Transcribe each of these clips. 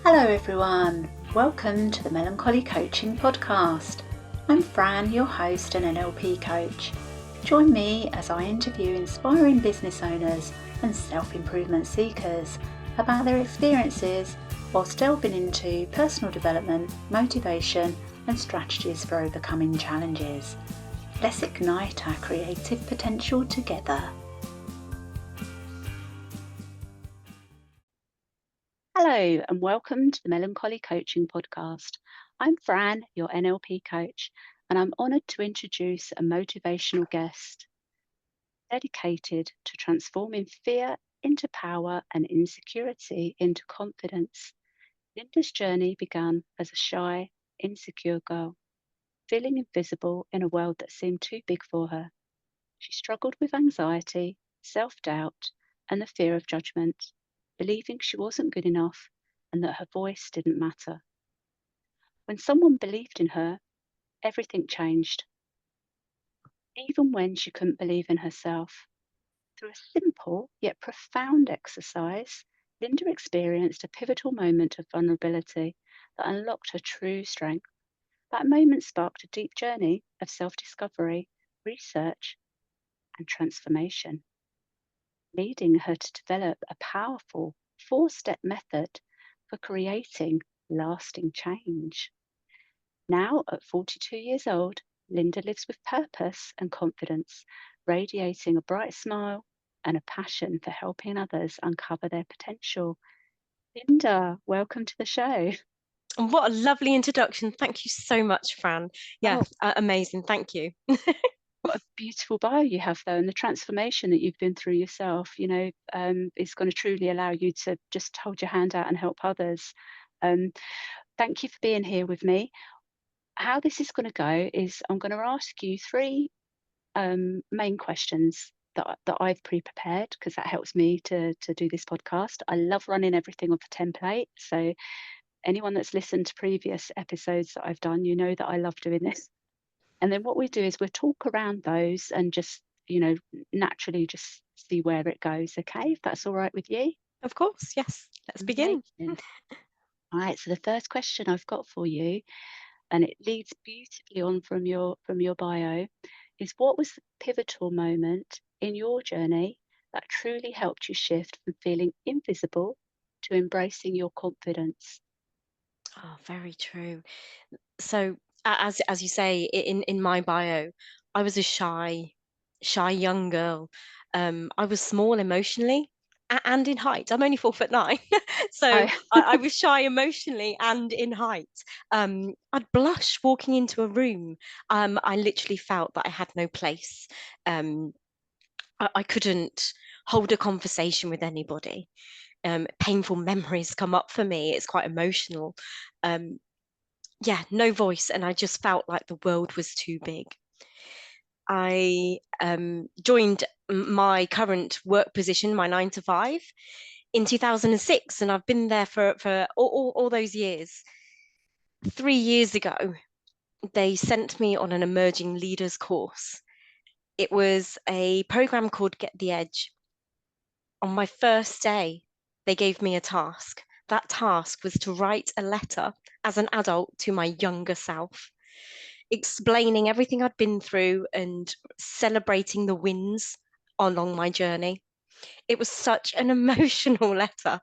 Hello everyone, welcome to the Melancholy Coaching podcast. I'm Fran, your host and NLP Coach. Join me as I interview inspiring business owners and self-improvement seekers about their experiences whilst delving into personal development, motivation and strategies for overcoming challenges. Let's ignite our creative potential together. Hello and welcome to the Melancholy Coaching podcast. I'm Fran, your NLP coach, and I'm honoured to introduce a motivational guest dedicated to transforming fear into power and insecurity into confidence. Linda's journey began as a shy, insecure girl, feeling invisible in a world that seemed too big for her. She struggled with anxiety, self-doubt, and the fear of judgment, believing she wasn't good enough and that her voice didn't matter. When someone believed in her, everything changed, even when she couldn't believe in herself. Through a simple yet profound exercise, Linda experienced a pivotal moment of vulnerability that unlocked her true strength. That moment sparked a deep journey of self-discovery, research, and transformation, leading her to develop a powerful four-step method for creating lasting change. Now, at 42 years old, Linda lives with purpose and confidence, radiating a bright smile and a passion for helping others uncover their potential. Linda, welcome to the show. And what a lovely introduction. Thank you so much, Fran. Yeah, amazing. Thank you. What a beautiful bio you have, though, and the transformation that you've been through yourself, is going to truly allow you to just hold your hand out and help others. Thank you for being here with me. How this is going to go is I'm going to ask you three main questions that I've pre-prepared, because that helps me to do this podcast. I love running everything off a template. So anyone that's listened to previous episodes that I've done, you know that I love doing this. And then what we do is we'll talk around those and just, naturally just see where it goes. Okay, if that's all right with you. Of course, yes. Let's begin. Amazing. All right, so the first question I've got for you, and it leads beautifully on from your bio, is what was the pivotal moment in your journey that truly helped you shift from feeling invisible to embracing your confidence? Oh, very true. So, as you say in my bio, I was a shy young girl. I was small emotionally and in height. I'm only 4'9", so Oh, I was shy emotionally and in height. I'd blush walking into a room. I literally felt that I had no place. I couldn't hold a conversation with anybody. Painful memories come up for me. It's quite emotional. Yeah, no voice, and I just felt like the world was too big. I joined my current work position, my 9 to 5, in 2006, and I've been there for all those years. 3 years ago, they sent me on an emerging leaders course. It was a program called Get the Edge. On my first day, they gave me a task. That task was to write a letter as an adult to my younger self, explaining everything I'd been through and celebrating the wins along my journey. It was such an emotional letter.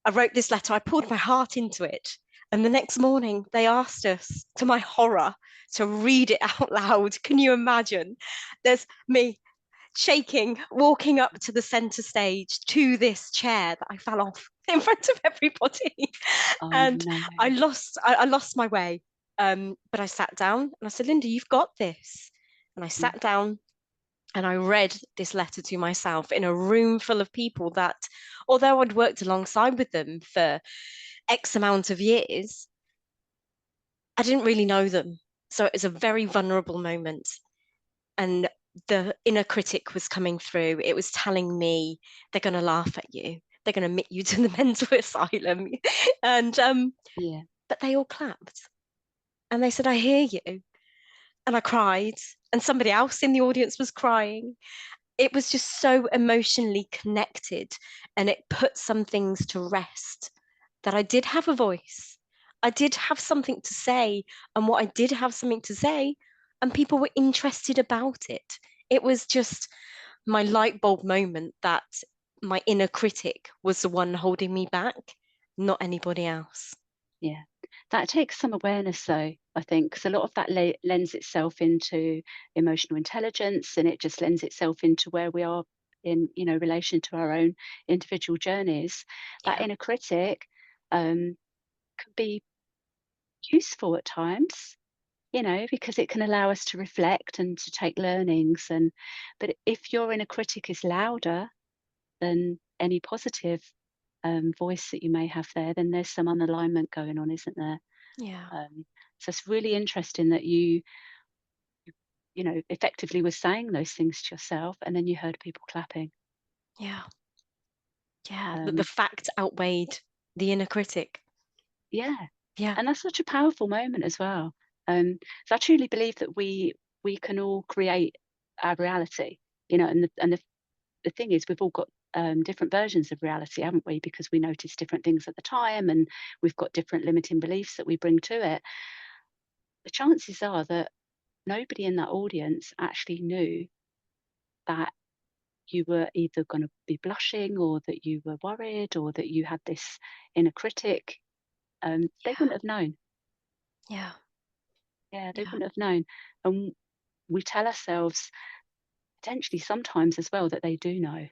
I wrote this letter, I poured my heart into it. And the next morning, they asked us, to my horror, to read it out loud. Can you imagine? There's me shaking, walking up to the center stage to this chair that I fell off in front of everybody. oh And no. I lost my way. But I sat down and I said, Linda, you've got this. And I sat down and I read this letter to myself in a room full of people that, although I'd worked alongside with them for X amount of years, I didn't really know them. So it was a very vulnerable moment. And the inner critic was coming through. It was telling me they're going to laugh at you. They're going to admit you to the mental asylum. And Yeah. but they all clapped and they said, I hear you. And I cried, and somebody else in the audience was crying. It was just so emotionally connected, and it put some things to rest. that I did have a voice. I did have something to say, and what I did have something to say, and people were interested about it. It was just my light bulb moment that my inner critic was the one holding me back, not anybody else. Yeah. That takes some awareness though, I think, because a lot of that lends itself into emotional intelligence, and it just lends itself into where we are in, relation to our own individual journeys. That Yeah, inner critic can be useful at times, because it can allow us to reflect and to take learnings. But if your inner critic is louder than any positive voice that you may have there, then there's some unalignment going on, isn't there? yeah, So it's really interesting that effectively was saying those things to yourself, and then you heard people clapping. yeah, yeah. The Um, fact outweighed the inner critic. yeah, Yeah, and that's such a powerful moment as well. So I truly believe that we can all create our reality, and the thing is, we've all got different versions of reality, haven't we? Because we notice different things at the time, and we've got different limiting beliefs that we bring to it. The chances are that nobody in that audience actually knew that you were either going to be blushing, or that you were worried, or that you had this inner critic. They yeah, wouldn't have known. yeah, Yeah, they yeah. wouldn't have known. And we tell ourselves potentially sometimes as well that they do know.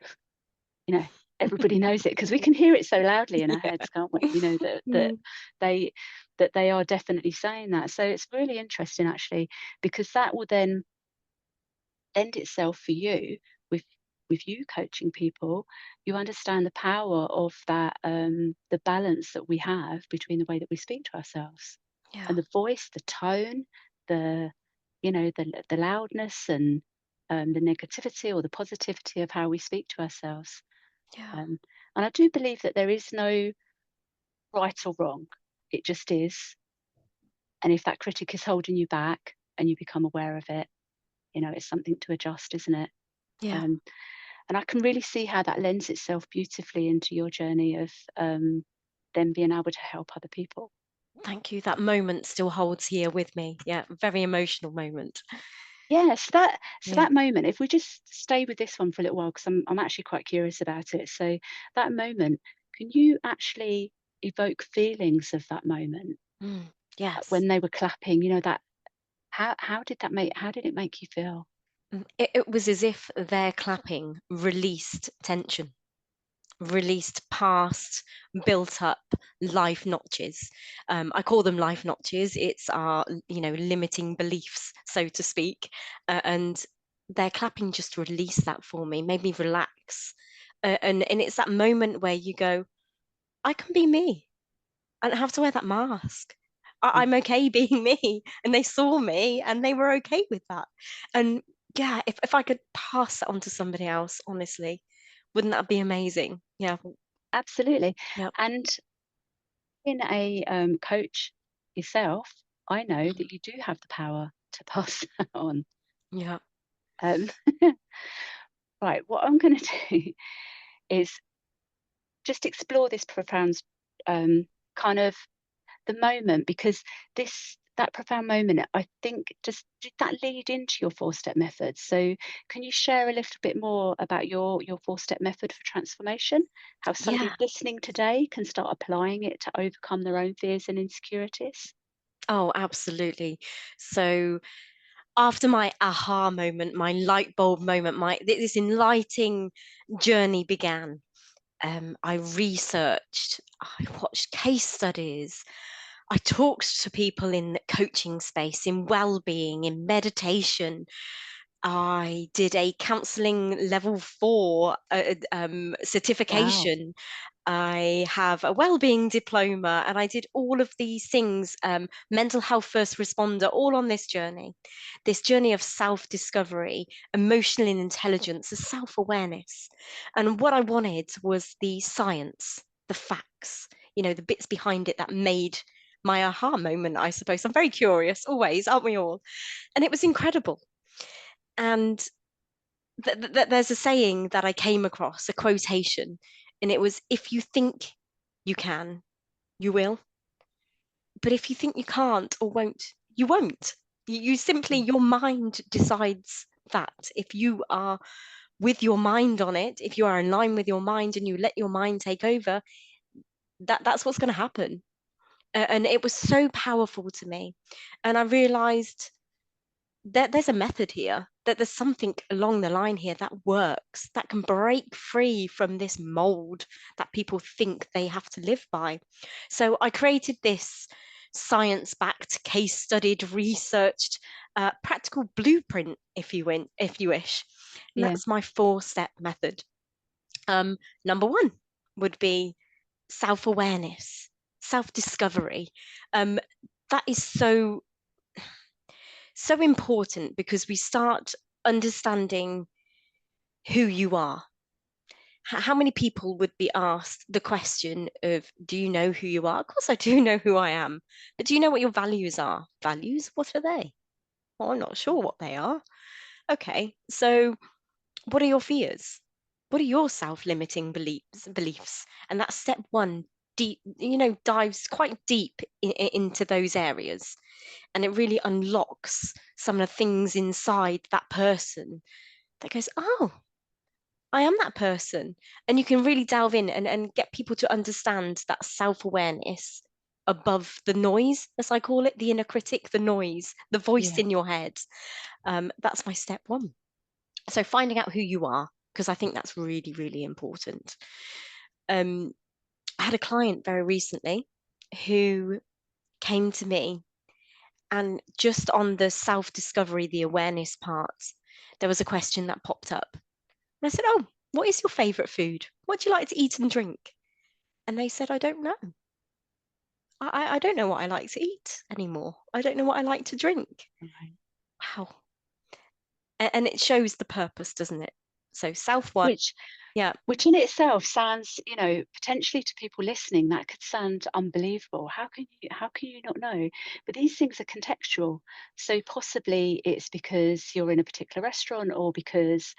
You know, everybody knows it because we can hear it so loudly in our Yeah. heads, can't we? That Mm, they that they are definitely saying that. So it's really interesting actually, because that will then lend itself for you with you coaching people. You understand the power of that, the balance that we have between the way that we speak to ourselves, yeah, and the voice, the tone, the the loudness, and the negativity or the positivity of how we speak to ourselves. yeah, um, and I do believe that there is no right or wrong, it just is. And if that critic is holding you back and you become aware of it, it's something to adjust, isn't it? yeah. um, And I can really see how that lends itself beautifully into your journey of them being able to help other people. Thank you. That moment still holds here with me. Yeah, very emotional moment. Yes, so Yeah. that moment, if we just stay with this one for a little while, because I'm actually quite curious about it. So that moment, can you actually evoke feelings of that moment, Yes. when they were clapping? That how did it make you feel? It was as if their clapping released tension, released past built up life notches. I call them life notches. It's our, limiting beliefs, so to speak. And their clapping just released that for me, made me relax. And it's that moment where you go, I can be me. I don't have to wear that mask. Mm. I'm okay being me. And they saw me and they were okay with that. And yeah, if I could pass that on to somebody else, honestly, wouldn't that be amazing? Yeah. Absolutely. Yeah. And being a coach yourself, I know Mhm. that you do have the power to pass that on. Yeah. Um, right, what I'm going to do is just explore this profound, kind of the moment, because that profound moment, I think, just did that lead into your 4-step method? So can you share a little bit more about your 4-step method for transformation? How somebody Yeah. listening today can start applying it to overcome their own fears and insecurities? Oh, absolutely. So after my aha moment, my light bulb moment, this enlightening journey began. I researched, I watched case studies, I talked to people in the coaching space, in well-being, in meditation. I did a counseling level 4 Wow. certification. I have a well-being diploma, and I did all of these things, mental health first responder, all on this journey of self-discovery, emotional intelligence, self-awareness. And what I wanted was the science, the facts, the bits behind it that made my aha moment, I suppose. I'm very curious, always, aren't we all? And it was incredible. And there's a saying that I came across, a quotation, and it was, if you think you can, you will. But if you think you can't or won't, you won't. You simply, Mm. your mind decides that. If you are with your mind on it, if you are in line with your mind and you let your mind take over, that's what's going to happen. And it was so powerful to me. And I realized that there's a method here, that there's something along the line here that works, that can break free from this mold that people think they have to live by. So I created this science-backed, case-studied, researched, practical blueprint, if you wish. And Yeah. that's my 4-step method. Number 1 would be self-awareness, self-discovery. Um, that is so important, because we start understanding who you are. How many people would be asked the question of, do you know who you are? Of course I do know who I am, but do you know what your values are? Values, what are they? Well, I'm not sure what they are. Okay, so what are your fears? What are your self-limiting beliefs? And that's step 1, deep, dives quite deep into those areas. And it really unlocks some of the things inside that person that goes, oh, I am that person. And you can really delve in and get people to understand that self-awareness above the noise, as I call it, the inner critic, the noise, the voice Yeah. in your head. That's my step 1. So finding out who you are, because I think that's really, really important. Um, I had a client very recently who came to me, and just on the self-discovery, the awareness part, there was a question that popped up. And I said, oh, what is your favorite food? What do you like to eat and drink? And they said, I don't know. I don't know what I like to eat anymore. I don't know what I like to drink. Right. Wow. And it shows the purpose, doesn't it? So self 1, Which yeah. Which in itself sounds, potentially to people listening, that could sound unbelievable. How can you not know? But these things are contextual. So possibly it's because you're in a particular restaurant, or because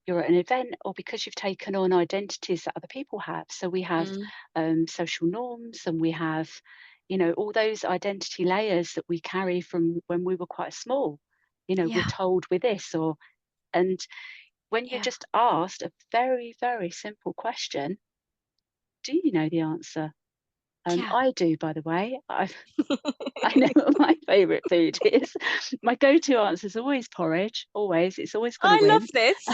you're at an event, or because you've taken on identities that other people have. So we have Mm, social norms, and we have, all those identity layers that we carry from when we were quite small. We're yeah, told we're this, and when you're yeah, just asked a very, very simple question, do you know the answer? yeah. I do, by the way. I know what my favourite food is. My go-to answer is always porridge. Always, it's always going to I love win. this.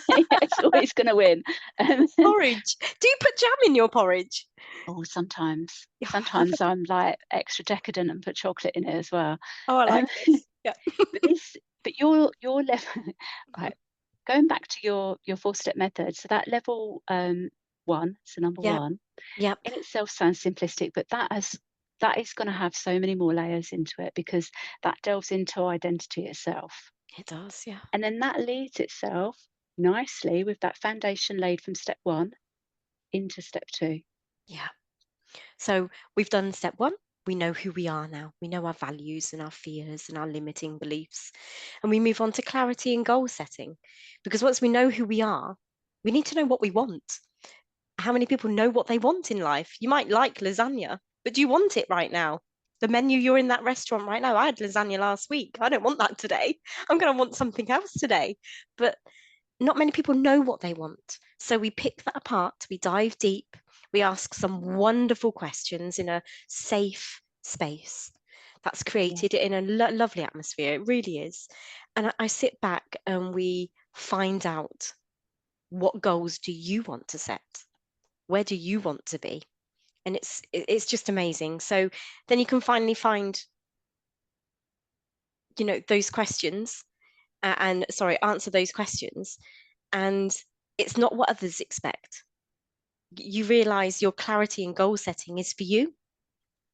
Yeah, it's always going to win. Um, Porridge. Do you put jam in your porridge? oh, sometimes, Yeah, I love sometimes it. I'm like extra decadent and put chocolate in it as well. Oh, I Um, like this. Yeah. but your level, Mhm. right? Going back to your 4-step method, so that level 1, so number Yep. 1 Yep. in itself sounds simplistic, but that is going to have so many more layers into it, because that delves into identity itself. It does. Yeah. And then that leads itself nicely, with that foundation laid from step 1 into step 2. Yeah. So we've done step 1. We know who we are now. We know our values and our fears and our limiting beliefs. And we move on to clarity and goal setting. Because once we know who we are, we need to know what we want. How many people know what they want in life? You might like lasagna, but do you want it right now? The menu, you're in that restaurant right now. I had lasagna last week. I don't want that today. I'm going to want something else today. But not many people know what they want. So we pick that apart, we dive deep, we ask some wonderful questions in a safe space that's Yeah, created in a lovely atmosphere. It really is. And I sit back and we find out, what goals do you want to set? Where do you want to be? And it's just amazing. So then you can finally find, those questions, and sorry, answer those questions. And it's not what others expect. You realize your clarity and goal setting is for you,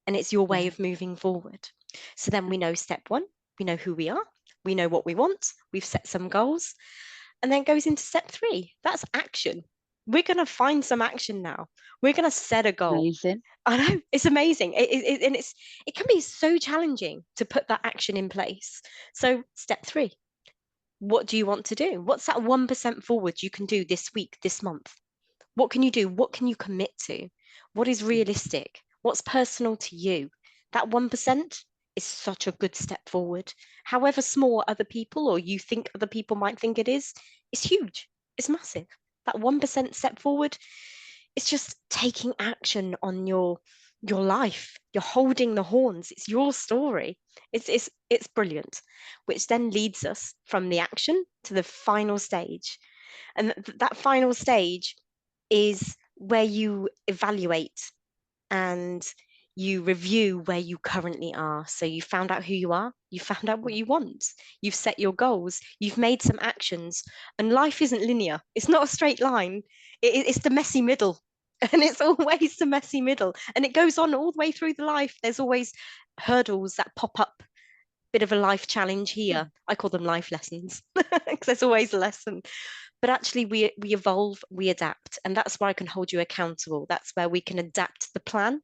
and it's your way yeah, of moving forward. So then we know step 1, we know who we are, we know what we want, we've set some goals, and then goes into step 3. That's action. We're going to find some action now. We're going to set a goal. amazing. I know, it's amazing. And it can be so challenging to put that action in place. So step 3, what do you want to do? What's that 1% forward you can do this week, this month? What can you do? What can you commit to? What is Yeah, realistic? What's personal to you? That 1% is such a good step forward. However small other people or you think other people might think it is, it's huge. It's massive. That 1% step forward, it's just taking action on your life. You're holding the horns. It's your story. It's brilliant, which then leads us from the action to the final stage. And that final stage is where you evaluate and you review where you currently are. So you found out who you are, you found out what you want, you've set your goals, you've made some actions, and life isn't linear. It's not a straight line. It's the messy middle. And it's always the messy middle. And it goes on all the way through the life. There's always hurdles that pop up, bit of a life challenge Yeah, here. I call them life lessons because there's always a lesson. But actually, we evolve, we adapt, and that's where I can hold you accountable. That's where we can adapt the plan.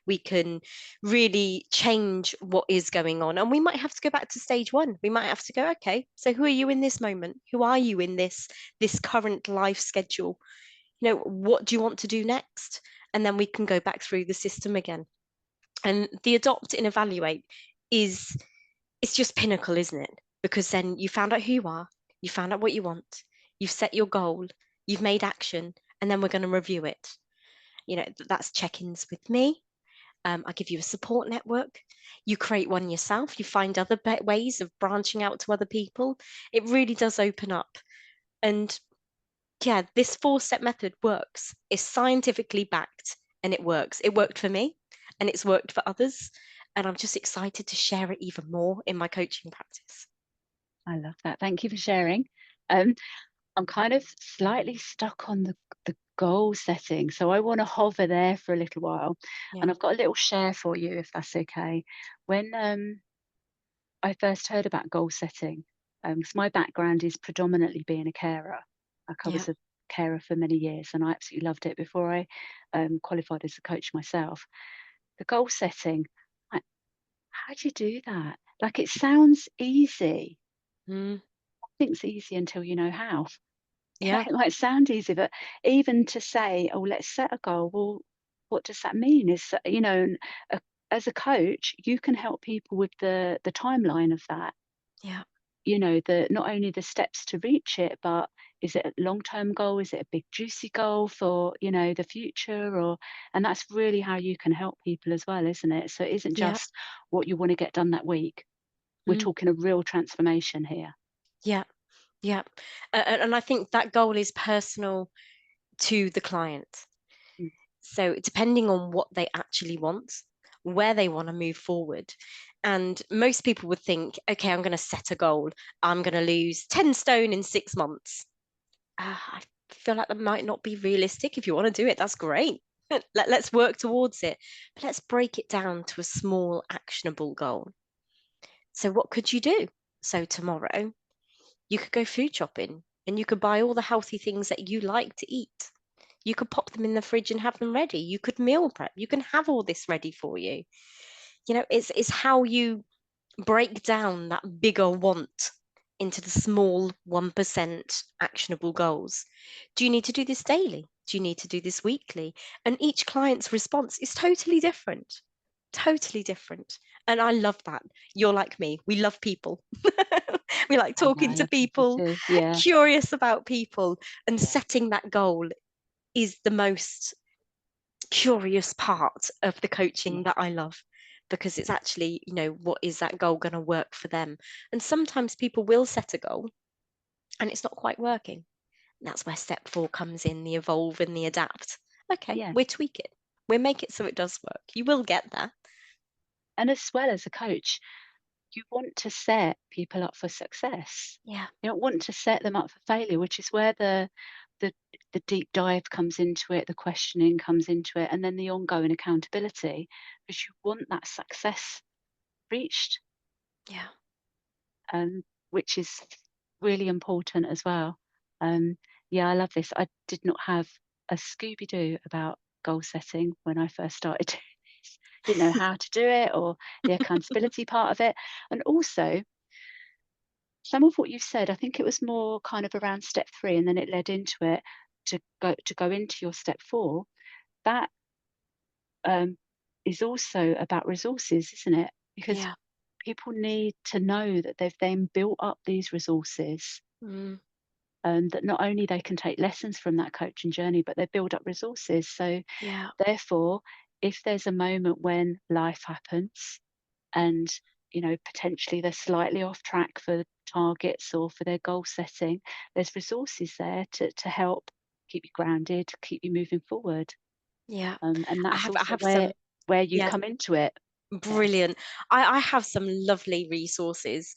We can really change what is going on, and we might have to go back to stage one. We might have to go, okay, so who are you in this moment? Who are you in this current life schedule? What do you want to do next? And then we can go back through the system again. And the adopt and evaluate is it's just pinnacle, isn't it? Because then you found out who you are, you found out what you want, you've set your goal, you've made action, and then we're going to review it. That's check-ins with me. I give you a support network. You create one yourself. You find other ways of branching out to other people. It really does open up. And yeah, this 4-step method works. It's scientifically backed and it works. It worked for me and it's worked for others. And I'm just excited to share it even more in my coaching practice. I love that. Thank you for sharing. Um, I'm kind of slightly stuck on the goal setting, so I want to hover there for a little while. Yeah, And I've got a little share for you, if that's okay. When I first heard about goal setting, 'cause my background is predominantly being a carer. Like I yeah, was a carer for many years, and I absolutely loved it before I qualified as a coach myself. The goal setting, like, how do you do that? Like it sounds easy. mm, I think it's easy until you know how. yeah, It might sound easy, but even to say, "Oh, let's set a goal," well, what does that mean? And, a as a coach, you can help people with the timeline of that. yeah, The not only the steps to reach it, but is it a long-term goal? Is it a big juicy goal for, the future? And that's really how you can help people as well, isn't it? So it isn't yeah, just what you want to get done that week. We're mm, talking a real transformation here. yeah, yeah. And I think that goal is personal to the client. Mm, So depending on what they actually want, where they want to move forward. And most people would think, okay, I'm going to set a goal. I'm going to lose 10 stone in 6 months. I feel like that might not be realistic. If you want to do it, that's great. Let's work towards it. But let's break it down to a small, actionable goal. So, what could you do? So, tomorrow, you could go food shopping and you could buy all the healthy things that you like to eat. You could pop them in the fridge and have them ready. You could meal prep. You can have all this ready for you. It's how you break down that bigger want into the small 1% actionable goals. Do you need to do this daily? Do you need to do this weekly? And each client's response is totally different. Totally different. And I love that. You're like me. We love people. We like I know, talking I to love people people, too. Yeah, curious about people, and yeah, setting that goal is the most curious part of the coaching yeah, that I love because it's actually, what is that goal going to work for them? And sometimes people will set a goal and it's not quite working. And that's where step 4 comes in, the evolve and the adapt. Okay, yeah. we'll tweak it. We'll make it so it does work. You will get there. And as well as a coach, you want to set people up for success. Yeah, You don't want to set them up for failure, which is where the the deep dive comes into it, the questioning comes into it, and then the ongoing accountability, because you want that success reached, yeah. um, which is really important as well. Um, yeah, I love this. I did not have a Scooby Doo about goal setting when I first started doing this. Didn't know how to do it or the accountability part of it. And also, some of what you said, I think it was more kind of around step 3, and then it led into it to go into your step 4. That is also about resources, isn't it? Because Yeah. people need to know that they've then built up these resources, Mm. and that not only they can take lessons from that coaching journey, but they build up resources. So Yeah. therefore, if there's a moment when life happens and potentially they're slightly off track for targets or for their goal setting, there's resources there to help keep you grounded, keep you moving forward. Yeah. And that's I also have some. where you Yes. come into it. Yeah, Brilliant. I have some lovely resources.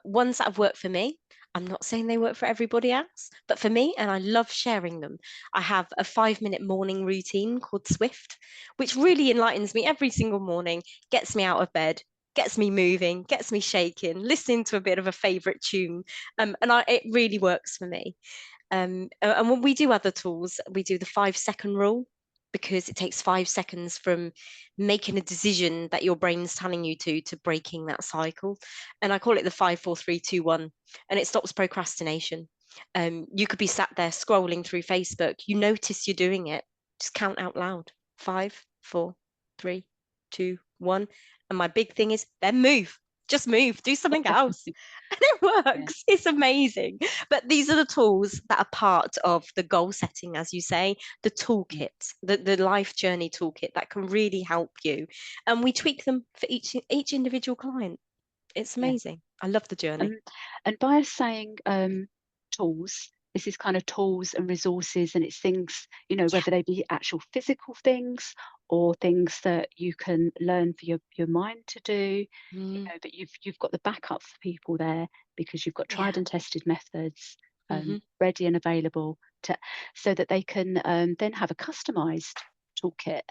Ones that have worked for me. I'm not saying they work for everybody else, but for me, and I love sharing them. I have a 5 minute morning routine called Swift, which really enlightens me every single morning, gets me out of bed, gets me moving, gets me shaking, listening to a bit of a favorite tune. It really works for me. And when we do other tools, we do the 5 second rule because it takes 5 seconds from making a decision that your brain's telling you to breaking that cycle. And I call it the 5 4 3 2 1, and it stops procrastination. You could be sat there scrolling through Facebook, you notice you're doing it, just count out loud 5 4 3 2 1. And my big thing is then move, just move, do something else. And it yeah, works. It's amazing. But these are the tools that are part of the goal setting, as you say, the yeah, toolkit, the life journey toolkit that can really help you. And we tweak them for each individual client. It's yeah. amazing. I love the journey. Um, and by us saying tools, this is kind of tools and resources, and it's things, Yeah. whether they be actual physical things or things that you can learn for your mind to do, Mm, but you've got the backup for people there because you've got tried yeah. and tested methods Hmm. ready and available to so that they can then have a customized toolkit.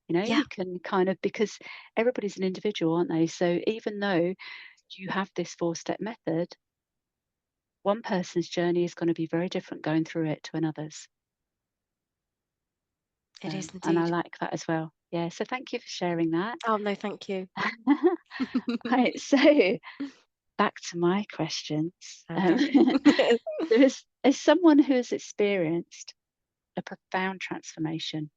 Yeah. You can kind of, because everybody's an individual, aren't they? So even though you have this four-step method, one person's journey is going to be very different going through it to another's. It is And I indeed. like that as well. Yeah. So thank you for sharing that. Oh, no, thank you. Right. So back to my questions. Okay. As someone who has experienced a profound transformation,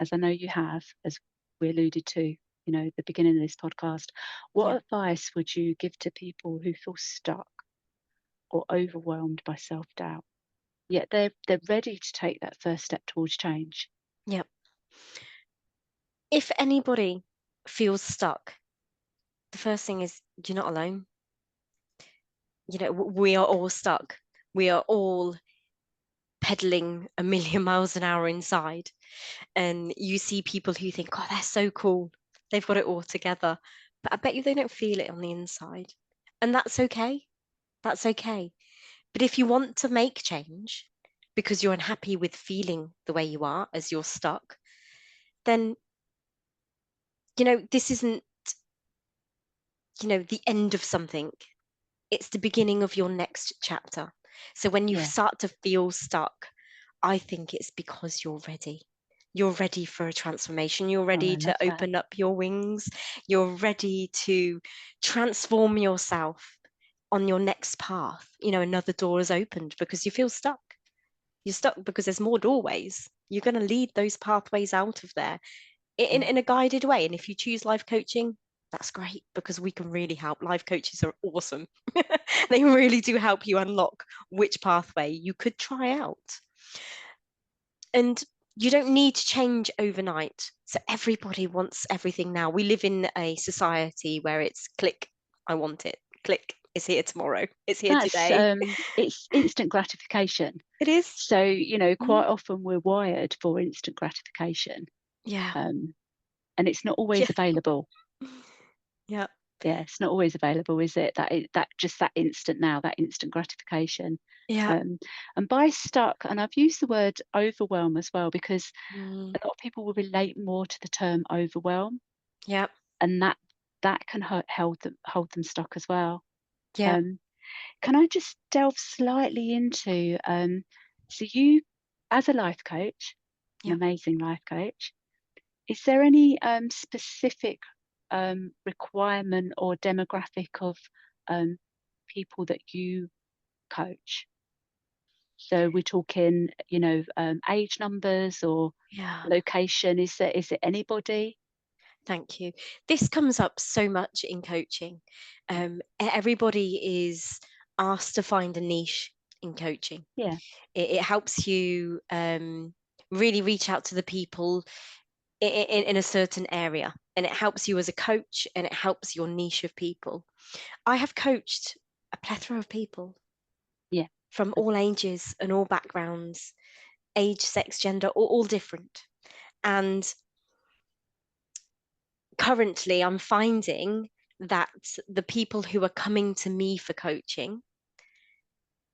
as I know you have, as we alluded to, at the beginning of this podcast, what Yeah. advice would you give to people who feel stuck or overwhelmed by self-doubt? Yet they're ready to take that first step towards change. Yeah. If anybody feels stuck, the first thing is you're not alone. We are all stuck. We are all pedaling a million miles an hour inside. And you see people who think, oh, they're so cool. They've got it all together. But I bet you they don't feel it on the inside. And that's okay. That's okay. But if you want to make change because you're unhappy with feeling the way you are as you're stuck, then, this isn't, the end of something. It's the beginning of your next chapter. So when you Yeah. start to feel stuck, I think it's because you're ready. You're ready for a transformation. You're Oh, I ready love to that. open up your wings. You're ready to transform yourself on your next path. Another door is opened because you feel stuck. You're stuck because there's more doorways. You're going to lead those pathways out of there Yeah. in a guided way. And if you choose life coaching, that's great because we can really help. Life coaches are awesome. They really do help you unlock which pathway you could try out. And you don't need to change overnight. So everybody wants everything now. We live in a society where it's click, I want it. Click, it's here tomorrow. It's here That's today. it's instant gratification. It is. So, Mm, quite often we're wired for instant gratification. yeah. Um, and it's not always Yeah. available. Yeah. Yeah, it's not always available, is it? That just that instant now, that instant gratification. Yeah. Um, and by stuck, and I've used the word overwhelm as well because Mm, a lot of people will relate more to the term overwhelm, yeah. and that can hold them stuck as well. Yeah. Um, can I just delve slightly into so you, as a life coach, an Yeah. amazing life coach, is there any specific requirement or demographic of um, people that you coach? So we're talking, age numbers or Yeah. location. Is it anybody? Thank you. This comes up so much in coaching. Everybody is asked to find a niche in coaching. Yeah. It helps you really reach out to the people in a certain area, and it helps you as a coach, and it helps your niche of people. I have coached a plethora of people Yeah. from all ages and all backgrounds, age, sex, gender, all different. And currently, I'm finding that the people who are coming to me for coaching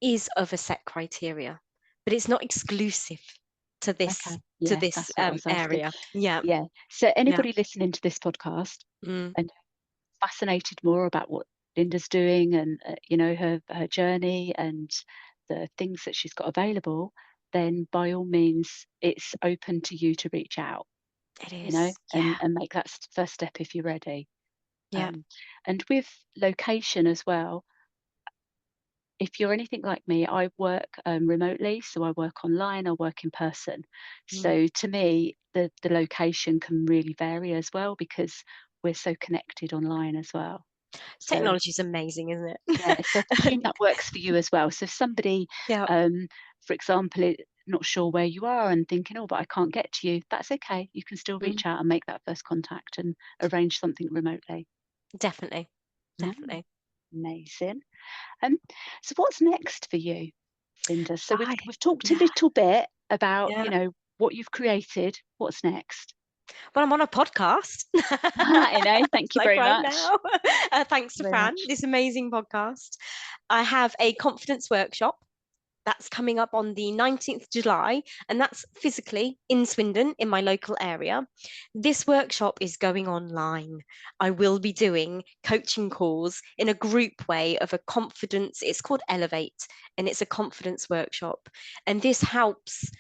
is of a set criteria, but it's not exclusive to this Okay. Yeah, that's what I was asking. area. Yeah, Yeah. So yeah. anybody listening to this podcast Mm, and fascinated more about what Linda's doing and her journey and the things that she's got available, then by all means, it's open to you to reach out, it is. and Yeah, make that first step if you're ready. yeah. Um, and with location as well, if you're anything like me, I work remotely, so I work online, I work in person. Mm. So to me, the location can really vary as well because we're so connected online as well. So Technology is amazing, isn't yeah, so I it? presume that works for you as well. So if somebody, Yeah, for example, not sure where you are and thinking, oh, but I can't get to you, that's okay. You can still mm, reach out and make that first contact and arrange something remotely. definitely, Yeah, definitely. amazing. Um, so what's next for you, Linda? So we've I, we've talked a yeah, little bit about, yeah. what you've created. What's next? Well, I'm on a podcast, Thank you like very right much. now. Thanks to Very Fran, much. this amazing podcast. I have a confidence workshop that's coming up on the 19th July, and that's physically in Swindon in my local area. This workshop is going online. I will be doing coaching calls in a group way of a confidence, it's called Elevate, and it's a confidence workshop. And this helps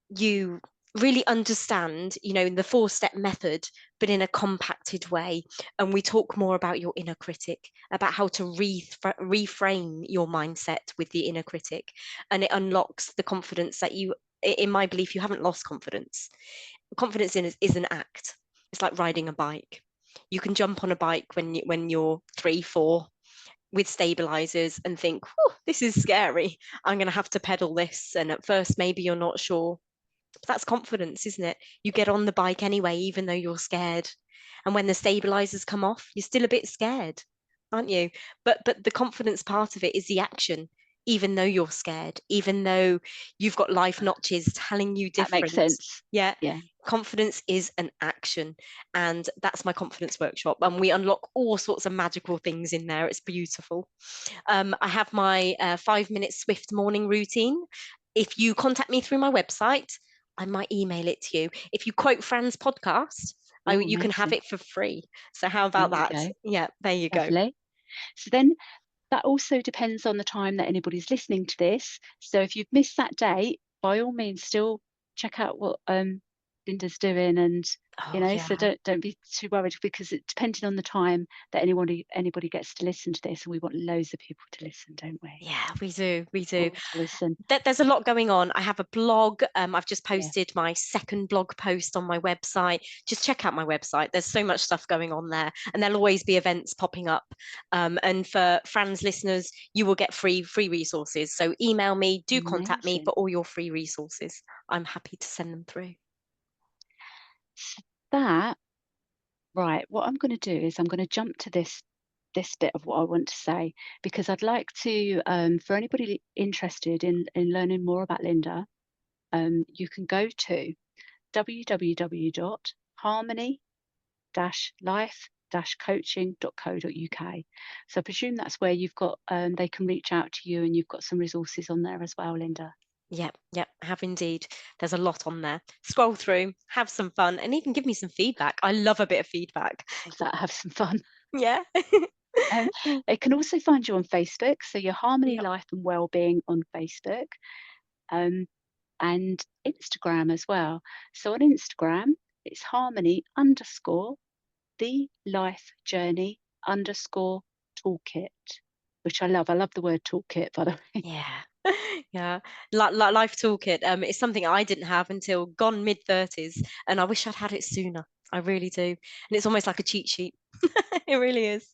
you really understand, in the 4-step method, but in a compacted way. And we talk more about your inner critic, about how to reframe your mindset with the inner critic. And it unlocks the confidence that in my belief, you haven't lost confidence. Confidence is an act. It's like riding a bike. You can jump on a bike when you're 3, 4 with stabilizers and think, this is scary. I'm going to have to pedal this. And at first, maybe you're not sure, that's confidence, isn't it? You get on the bike anyway, even though you're scared. And when the stabilizers come off, you're still a bit scared, aren't you? But the confidence part of it is the action, even though you're scared, even though you've got life notches telling you That makes different. sense. Yeah. Yeah. Confidence is an action, and that's my confidence workshop. And we unlock all sorts of magical things in there. It's beautiful. I have my 5-minute Swift morning routine. If you contact me through my website, I might email it to you. If you quote Fran's podcast, Oh, you can have amazing. it for free. So how There about you that? go. Yeah, there you go. Lovely. So then that also depends on the time that anybody's listening to this. So if you've missed that date, by all means, still check out what Linda's doing, and Oh so yeah, don't be too worried because it depending on the time that anybody gets to listen to this, and we want loads of people to listen, don't we? yeah, we do, we do. All to listen. There's a lot going on. I have a blog. I've just Yeah, posted my second blog post on my website. Just check out my website. There's so much stuff going on there, and there'll always be events popping up. And for Fran's listeners, you will get free resources. So email me, do contact me amazing. for all your free resources. I'm happy to send them through. So that right. What I'm going to do is I'm going to jump to this bit of what I want to say because I'd like to, for anybody interested in learning more about Linda, you can go to www.harmony-life-coaching.co.uk. So I presume that's where you've got, they can reach out to you and you've got some resources on there as well, Linda. Yep, yep, have indeed. There's a lot on there. Scroll through, have some fun, and even give me some feedback. I love a bit of feedback. Love that. Have some fun. Yeah. Um, they can also find you on Facebook. So your Harmony Yep. Life and Wellbeing on Facebook. Um, and Instagram as well. So on Instagram, it's harmony underscore the life journey underscore toolkit, which I love. I love the word toolkit, by the way. Yeah. Yeah. Life toolkit. It's something I didn't have until gone mid 30s, and I wish I'd had it sooner. I really do. And it's almost like a cheat sheet. It really is.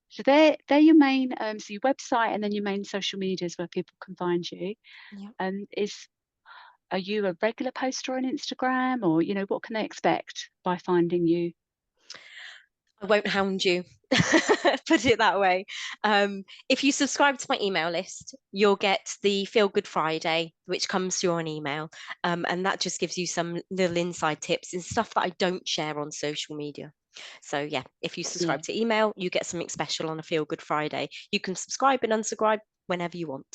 So they're your main, so your website and then your main social medias where people can find you. Yeah. Is Are you a regular poster on Instagram, or what can they expect by finding you? I won't hound you, put it that way. If you subscribe to my email list, you'll get the Feel Good Friday, which comes through on email. And that just gives you some little inside tips and stuff that I don't share on social media. So, yeah, if you Yeah, subscribe to email, you get something special on a Feel Good Friday. You can subscribe and unsubscribe whenever you want.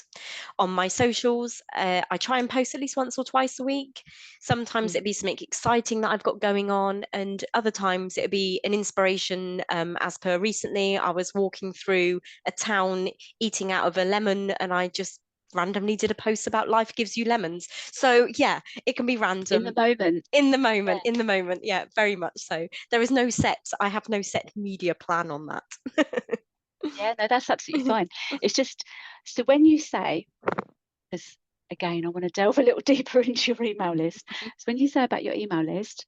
On my socials, I try and post at least once or twice a week. Sometimes yeah. it'd be something exciting that I've got going on, and other times it'd be an inspiration. As per recently, I was walking through a town eating out of a lemon, and I just randomly did a post about life gives you lemons. So yeah, it can be In the random. moment. Yeah. In the moment, yeah, very much so. There is no set, I have no set media plan on that. Yeah, no, that's absolutely fine. It's just, so when you say, because again, I want to delve a little deeper into your email list. So when you say about your email list,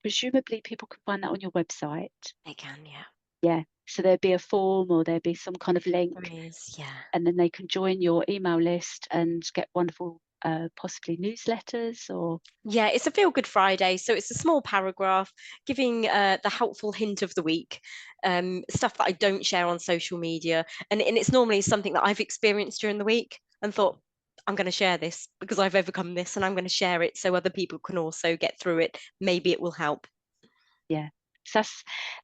presumably people can find that on your website. They can, yeah. Yeah. So there'd be a form or there'd be some kind of There link, is, yeah. and then they can join your email list and get wonderful, possibly newsletters or. Yeah, it's a Feel Good Friday. So it's a small paragraph giving the helpful hint of the week, stuff that I don't share on social media. And it's normally something that I've experienced during the week and thought, I'm going to share this because I've overcome this and I'm going to share it so other people can also get through it. Maybe it will help. Yeah. So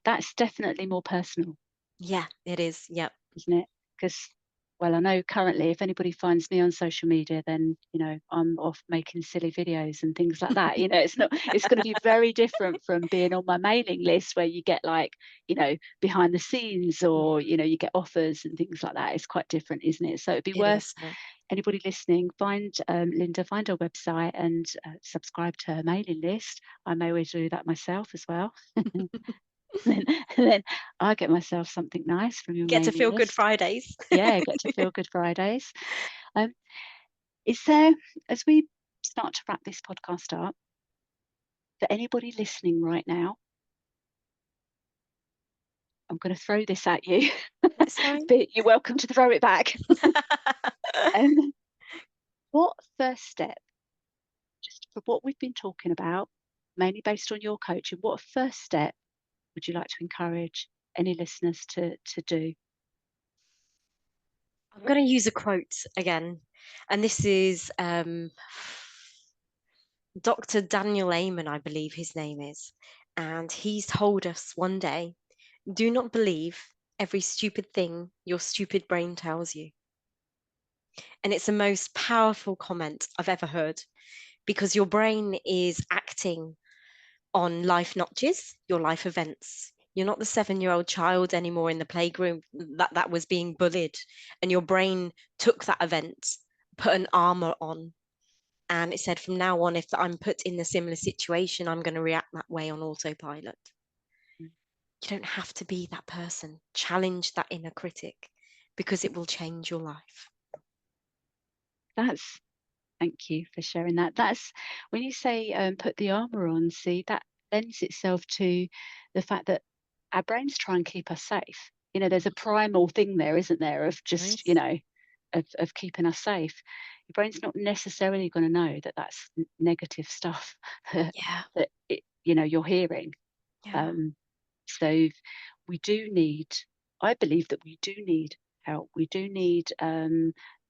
that's definitely more personal, Yeah, it is. Yeah. isn't it? Because, well, I know currently if anybody finds me on social media, then, I'm off making silly videos and things like that. It's going to be very different from being on my mailing list where you get like, behind the scenes, or, you get offers and things like that. It's quite different, isn't it? So it'd be It worth is. Yeah. anybody listening, find Linda, find her website and subscribe to her mailing list. I may always do that myself as well. then, then I get myself something nice from your Get to mailing Feel Good list. Fridays. Yeah, get to Feel Good Fridays. Um, is there, as we start to wrap this podcast up, for anybody listening right now, I'm going to throw this at you, It's fine. but you're welcome to throw it back. Um, what first step, just for what we've been talking about, mainly based on your coaching, what first step would you like to encourage any listeners to do? I'm going to use a quote again. And this is Dr. Daniel Amen, I believe his name is. And he's told us one day, do not believe every stupid thing your stupid brain tells you. And it's the most powerful comment I've ever heard because your brain is acting on life notches, your life events. You're not the 7-year-old child anymore in the playground that was being bullied. And your brain took that event, put an armor on, and it said, from now on, if I'm put in a similar situation, I'm going to react that way on autopilot. Mm. You don't have to be that person. Challenge that inner critic because it will change your life. That's Thank you for sharing that. That's when you say put the armor on, see, that lends itself to the fact that our brains try and keep us safe. There's a primal thing there, isn't there, of just, Nice. of keeping us safe. Your brain's not necessarily going to know that that's negative stuff that, Yeah. you're hearing. Yeah. Um, so we do need, I believe that we do need help. We do need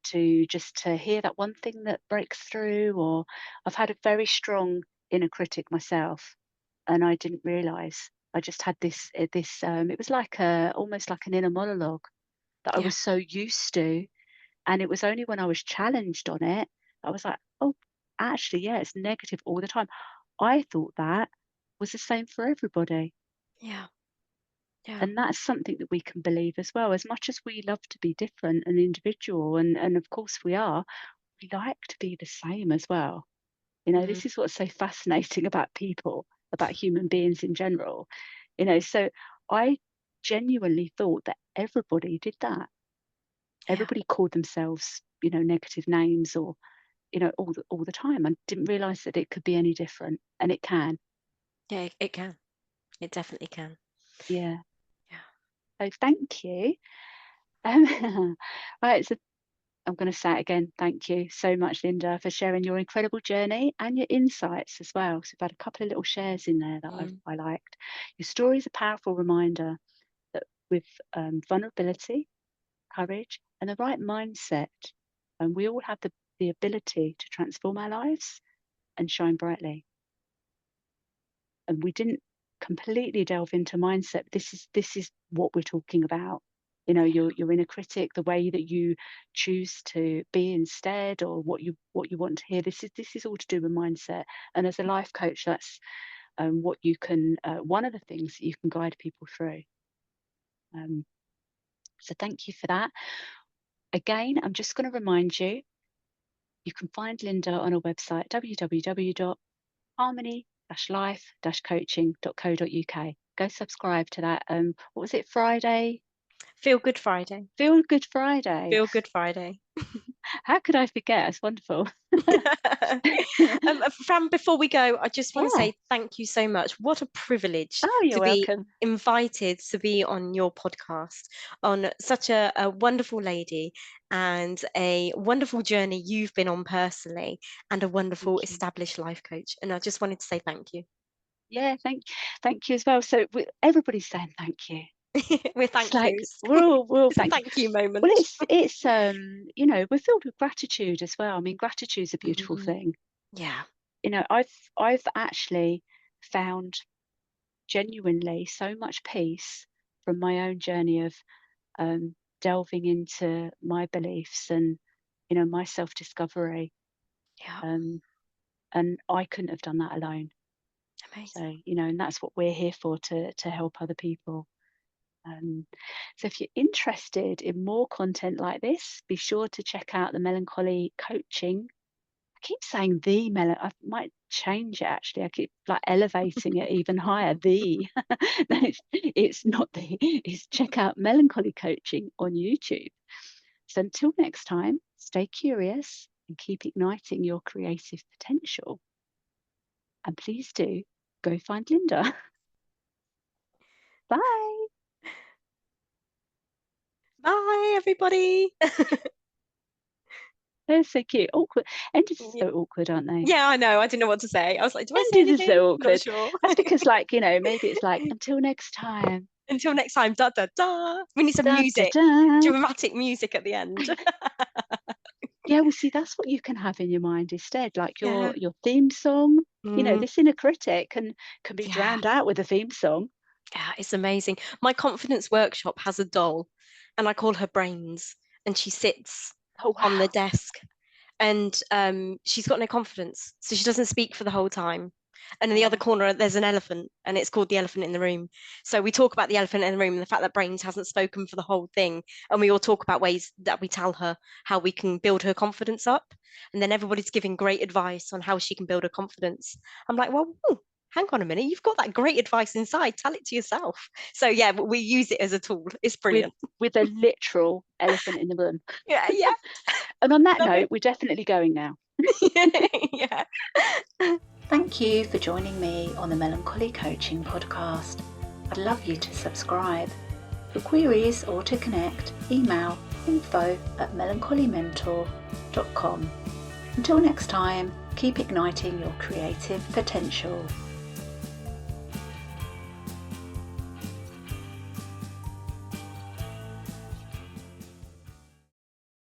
to hear that one thing that breaks through. Or I've had a very strong inner critic myself, and I didn't realize. I just had this. It was like almost like an inner monologue that I Yeah. was so used to, and it was only when I was challenged on it I was like, oh, actually, yeah, it's negative all the time. I thought that was the same for everybody. Yeah. Yeah. And that's something that we can believe as well. As much as we love to be different and individual, and of course we are, we like to be the same as well. Mm. This is what's so fascinating about people, about human beings in general. So I genuinely thought that everybody did that. Yeah. Everybody called themselves, negative names, or, all the time. I didn't realize that it could be any different, and it can. Yeah, it can. It definitely can. Yeah. Yeah. So thank you. Right, so I'm going to say it again. Thank you so much, Linda, for sharing your incredible journey and your insights as well. So we've had a couple of little shares in there that Mm. I liked. Your story is a powerful reminder that with vulnerability, courage, and the right mindset, and we all have the ability to transform our lives and shine brightly. And we didn't completely delve into mindset. This is what we're talking about. You know, your inner critic, the way that you choose to be instead, or what you want to hear. This is all to do with mindset. And as a life coach, that's what you can. One of the things that you can guide people through. Um, so thank you for that. Again, I'm just going to remind you. You can find Linda on her website www.harmony-life-coaching.co.uk. Go subscribe to that. What was it? Friday? Feel Good Friday. Feel Good Friday. Feel Good Friday. How could I forget? It's wonderful. Fran, before we go, I just want to Yeah. say thank you so much. What a privilege Oh, you're to be welcome. invited to be on your podcast, on such a wonderful lady and a wonderful journey you've been on personally, and a Thank wonderful you. established life coach. And I just wanted to say thank you. Yeah, thank you as well. So everybody's saying thank you. We're It's thank like yous. we're all It's a thank you. thank you Well, moment. it's you know, we're filled with gratitude as well. I mean, gratitude's a beautiful Mhm. thing. Yeah. You know, I've actually found genuinely so much peace from my own journey of delving into my beliefs and my self-discovery, Yeah. um, and I couldn't have done that alone. So Amazing. and that's what we're here for, to help other people. um, so if you're interested in more content like this, be sure to check out the Melancholy Coaching. I keep saying I might change it actually. I keep like elevating it even higher. No, it's not it's check out Melancholy Coaching on YouTube. So until next time, stay curious and keep igniting your creative potential. And please do go find Linda. Bye. Bye, everybody. They're so cute. Awkward. Ended are so awkward, aren't they? Yeah, I know. I didn't know what to say. I was like, do I say Ended are anything? so Not awkward. sure. That's because, like, maybe it's like until next time. Until next time, da da da. We need some Da da music, da. dramatic music at the end. Yeah, well, see, that's what you can have in your mind instead, like Yeah. your theme song. Mm, This inner critic can be yeah. drowned out with a theme song. Yeah, it's amazing. My confidence workshop has a doll, and I call her Brains, and she sits Oh on the wow. desk, and she's got no confidence, so she doesn't speak for the whole time. And in the other Oh, corner, there's an elephant, and it's called the elephant in the room. So we talk about the elephant in the room and the fact that Brains hasn't spoken for the whole thing, and we all talk about ways that we tell her how we can build her confidence up, and then everybody's giving great advice on how she can build her confidence. I'm like, well, hang on a minute, you've got that great advice inside, tell it to yourself. So yeah, we use it as a tool. It's with brilliant. with a literal elephant in the room. Yeah, yeah. And on that Love note, it. we're definitely going now. Yeah. Thank you for joining me on the Melancholy Coaching podcast. I'd love you to subscribe. For queries or to connect, email info@melancholymentor.com. Until next time, keep igniting your creative potential.